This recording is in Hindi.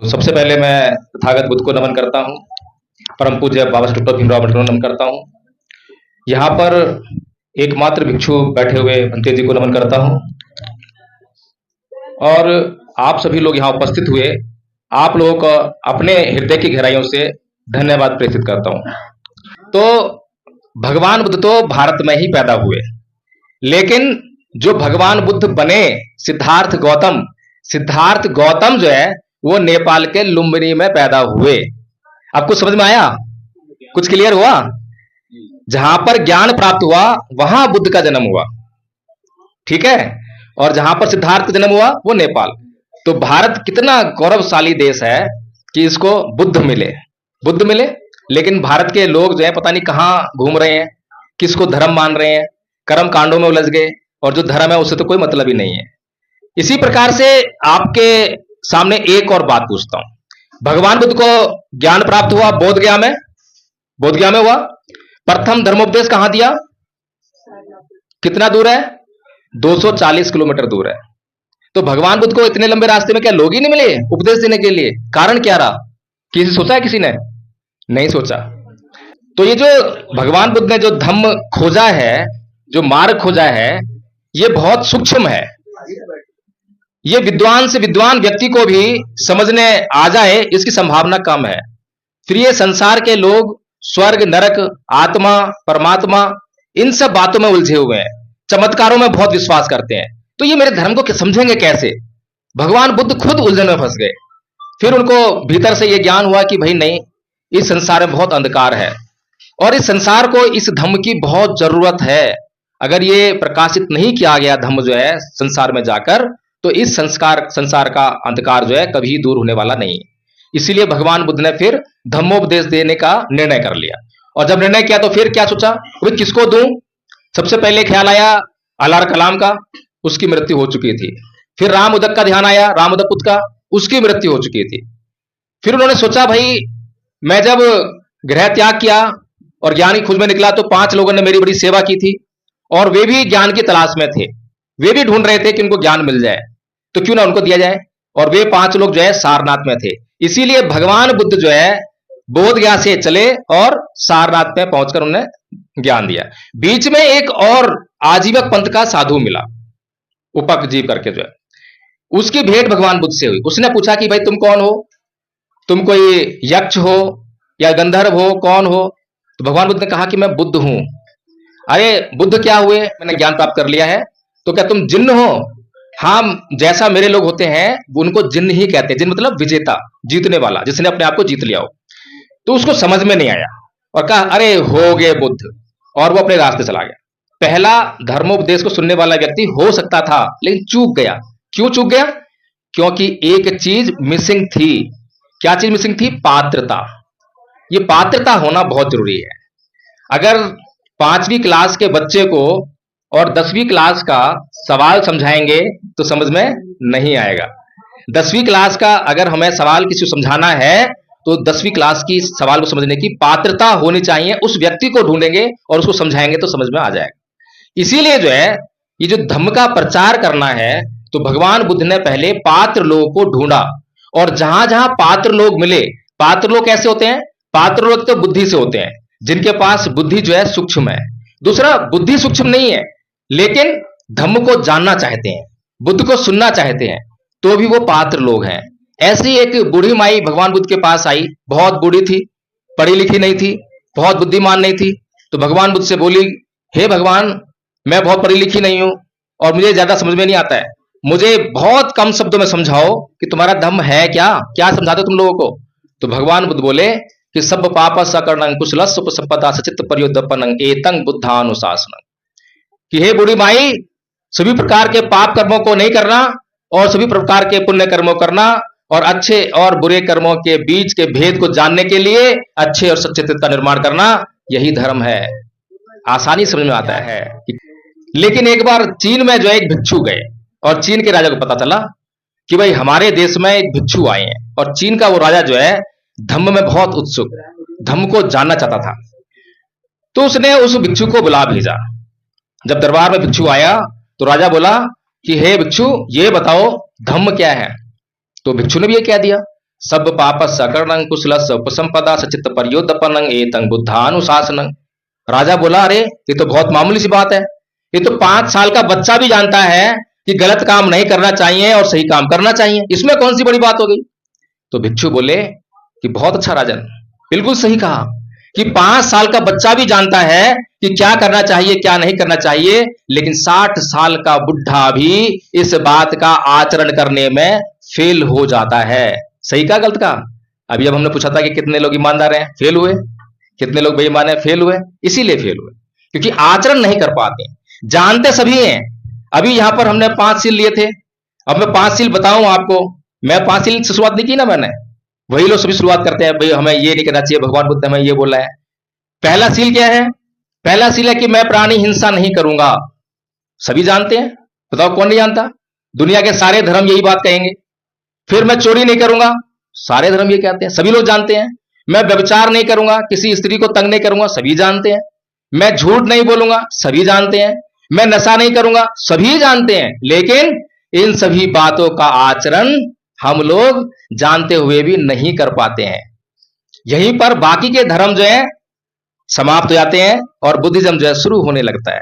सबसे पहले मैं तथागत बुद्ध को नमन करता हूँ। परम पूज्य बाबा साहब डॉक्टर भीमराव अम्बेडकर को नमन करता हूँ। यहाँ पर एकमात्र भिक्षु बैठे हुए भंते जी को नमन करता हूँ और आप सभी लोग यहाँ उपस्थित हुए, आप लोगों का अपने हृदय की गहराइयों से धन्यवाद प्रेषित करता हूँ। तो भगवान बुद्ध तो भारत में ही पैदा हुए, लेकिन जो भगवान बुद्ध बने सिद्धार्थ गौतम जो है वो नेपाल के लुम्बिनी में पैदा हुए। आपको समझ में आया? कुछ क्लियर हुआ? जहां पर ज्ञान प्राप्त हुआ वहां बुद्ध का जन्म हुआ, ठीक है? और जहां पर सिद्धार्थ का जन्म हुआ वो नेपाल। तो भारत कितना गौरवशाली देश है कि इसको बुद्ध मिले। लेकिन भारत के लोग जो है पता नहीं कहां घूम रहे हैं, किसको धर्म मान रहे हैं, कर्म कांडों में उलझ गए, और जो धर्म है उससे तो कोई मतलब ही नहीं है। इसी प्रकार से आपके सामने एक और बात पूछता हूं। भगवान बुद्ध को ज्ञान प्राप्त हुआ बोधगया में हुआ। प्रथम धर्मोपदेश कहां दिया? कितना दूर है? 240 किलोमीटर दूर है। तो भगवान बुद्ध को इतने लंबे रास्ते में क्या लोग ही नहीं मिले उपदेश देने के लिए? कारण क्या रहा? सोचा है किसी ने? नहीं सोचा। तो ये जो भगवान बुद्ध ने जो धम्म खोजा है, जो मार्ग खोजा है, ये बहुत सूक्ष्म है। ये विद्वान से विद्वान व्यक्ति को भी समझने आ जाए इसकी संभावना कम है। फिर ये संसार के लोग स्वर्ग, नरक, आत्मा, परमात्मा, इन सब बातों में उलझे हुए हैं, चमत्कारों में बहुत विश्वास करते हैं। तो ये मेरे धर्म को समझेंगे कैसे? भगवान बुद्ध खुद उलझन में फंस गए। फिर उनको भीतर से यह ज्ञान हुआ कि भाई नहीं, इस संसार में बहुत अंधकार है और इस संसार को इस धम्म की बहुत जरूरत है। अगर ये प्रकाशित नहीं किया गया धम्म जो है संसार में जाकर, तो इस संसार का अंधकार जो है कभी दूर होने वाला नहीं है। इसीलिए भगवान बुद्ध ने फिर धम्मोपदेश देने का निर्णय कर लिया। और जब निर्णय किया तो फिर क्या सोचा? भाई किसको दूं? सबसे पहले ख्याल आया अलार कलाम का, उसकी मृत्यु हो चुकी थी। फिर राम उदक का ध्यान आया, राम उदक पुत्र का, उसकी मृत्यु हो चुकी थी। फिर उन्होंने सोचा भाई मैं जब गृह त्याग किया और ज्ञान की खोज में निकला तो 5 लोगों ने मेरी बड़ी सेवा की थी और वे भी ज्ञान की तलाश में थे। वे भी ढूंढ रहे थे कि उनको ज्ञान मिल जाए, तो क्यों ना उनको दिया जाए। और वे 5 लोग जो है सारनाथ में थे। इसीलिए भगवान बुद्ध जो है बोधगया से चले और सारनाथ में पहुंचकर उन्हें ज्ञान दिया। बीच में एक और आजीवक पंथ का साधु मिला, उपकजीव करके जो है, उसकी भेंट भगवान बुद्ध से हुई। उसने पूछा कि भाई तुम कौन हो? तुम कोई यक्ष हो या गंधर्व हो, कौन हो? तो भगवान बुद्ध ने कहा कि मैं बुद्ध हूं। अरे बुद्ध क्या हुए? मैंने ज्ञान प्राप्त कर लिया है। तो क्या तुम जिन्न हो? हाँ, जैसा मेरे लोग होते हैं उनको जिन्न ही कहते हैं। जिन्न मतलब विजेता, जीतने वाला, जिसने अपने आप को जीत लिया हो। तो उसको समझ में नहीं आया और कहा अरे हो गए बुद्ध, और वो अपने रास्ते चला गया। पहला धर्मोपदेश को सुनने वाला व्यक्ति हो सकता था, लेकिन चूक गया। क्यों चूक गया? क्योंकि एक चीज मिसिंग थी। क्या चीज मिसिंग थी? पात्रता। ये पात्रता होना बहुत जरूरी है। अगर 5वीं क्लास के बच्चे को और 10वीं क्लास का सवाल समझाएंगे तो समझ में नहीं आएगा। 10वीं क्लास का अगर हमें सवाल किसी को समझाना है तो 10वीं क्लास की सवाल को समझने की पात्रता होनी चाहिए। उस व्यक्ति को ढूंढेंगे और उसको समझाएंगे तो समझ में आ जाएगा। इसीलिए जो है ये जो धम्म का प्रचार करना है, तो भगवान बुद्ध ने पहले पात्र लोगों को ढूंढा, और जहां जहां पात्र लोग मिले, पात्र लोग कैसे होते हैं? पात्र लोग तो बुद्धि से होते हैं, जिनके पास बुद्धि जो है सूक्ष्म है। दूसरा, बुद्धि सूक्ष्म नहीं है लेकिन धम्म को जानना चाहते हैं, बुद्ध को सुनना चाहते हैं, तो भी वो पात्र लोग हैं। ऐसी एक बूढ़ी माई भगवान बुद्ध के पास आई। बहुत बूढ़ी थी, पढ़ी लिखी नहीं थी, बहुत बुद्धिमान नहीं थी। तो भगवान बुद्ध से बोली, हे भगवान, मैं बहुत पढ़ी लिखी नहीं हूं और मुझे ज्यादा समझ में नहीं आता है, मुझे बहुत कम शब्दों में समझाओ कि तुम्हारा धम्म है क्या, क्या समझाते हो तुम लोगों को? तो भगवान बुद्ध बोले कि सब पाप सकरणं कुशलस्य उपसंपदा सचित्त पर्योदपनं एतं बुद्धानुशासनं। कि हे बूढ़ी माई, सभी प्रकार के पाप कर्मों को नहीं करना और सभी प्रकार के पुण्य कर्मों करना, और अच्छे और बुरे कर्मों के बीच के भेद को जानने के लिए अच्छे और सच्चे चित्त का निर्माण करना, यही धर्म है। आसानी समझ में आता है। लेकिन एक बार चीन में जो एक भिक्षु गए और चीन के राजा को पता चला कि भाई हमारे देश में एक भिक्षु आए हैं, और चीन का वो राजा जो है धम्म में बहुत उत्सुक, धम्म को जानना चाहता था। तो उसने उस भिक्षु को बुला भेजा। जब दरबार में भिक्षु आया तो राजा बोला कि हे भिक्षु, ये बताओ धम्म क्या है? तो भिक्षु ने भी ये कह दिया सब पाप सकरणं कुशलस्य उपसंपदा सचित पर्योदपनं एतं बुद्धानुशासनं। राजा बोला, अरे ये तो बहुत मामूली सी बात है, ये तो 5 साल का बच्चा भी जानता है कि गलत काम नहीं करना चाहिए और सही काम करना चाहिए, इसमें कौन सी बड़ी बात हो गई। तो भिक्षु बोले कि बहुत अच्छा राजन, बिल्कुल सही कहा कि 5 साल का बच्चा भी जानता है कि क्या करना चाहिए क्या नहीं करना चाहिए, लेकिन 60 साल का बुढ़ा भी इस बात का आचरण करने में फेल हो जाता है। सही कहा गलत कहा। अभी जब हमने पूछा था कि कितने लोग ईमानदार हैं, फेल हुए, कितने लोग बेईमान हैं, फेल हुए। इसीलिए फेल हुए क्योंकि आचरण नहीं कर पाते, जानते सभी हैं। अभी यहां पर हमने 5 सील लिए थे, अब मैं 5 सील बताऊं आपको। मैं 5 सील से शुरुआत नहीं की ना मैंने, वही लोग सभी शुरुआत करते हैं, भाई हमें ये नहीं करना चाहिए, भगवान बुद्ध हमें ये बोला है। पहला सील क्या है? पहला सील है कि मैं प्राणी हिंसा नहीं करूंगा। सभी जानते हैं, बताओ कौन नहीं जानता? दुनिया के सारे धर्म यही बात कहेंगे। फिर मैं चोरी नहीं करूंगा, सारे धर्म ये कहते हैं, सभी लोग जानते हैं। मैं व्यभिचार नहीं करूंगा, किसी स्त्री को तंग नहीं करूंगा, सभी जानते हैं। मैं झूठ नहीं बोलूंगा, सभी जानते हैं। मैं नशा नहीं करूंगा, सभी जानते हैं। लेकिन इन सभी बातों का आचरण हम लोग जानते हुए भी नहीं कर पाते हैं। यहीं पर बाकी के धर्म जो है समाप्त हो जाते हैं और बुद्धिज्म जो है शुरू होने लगता है।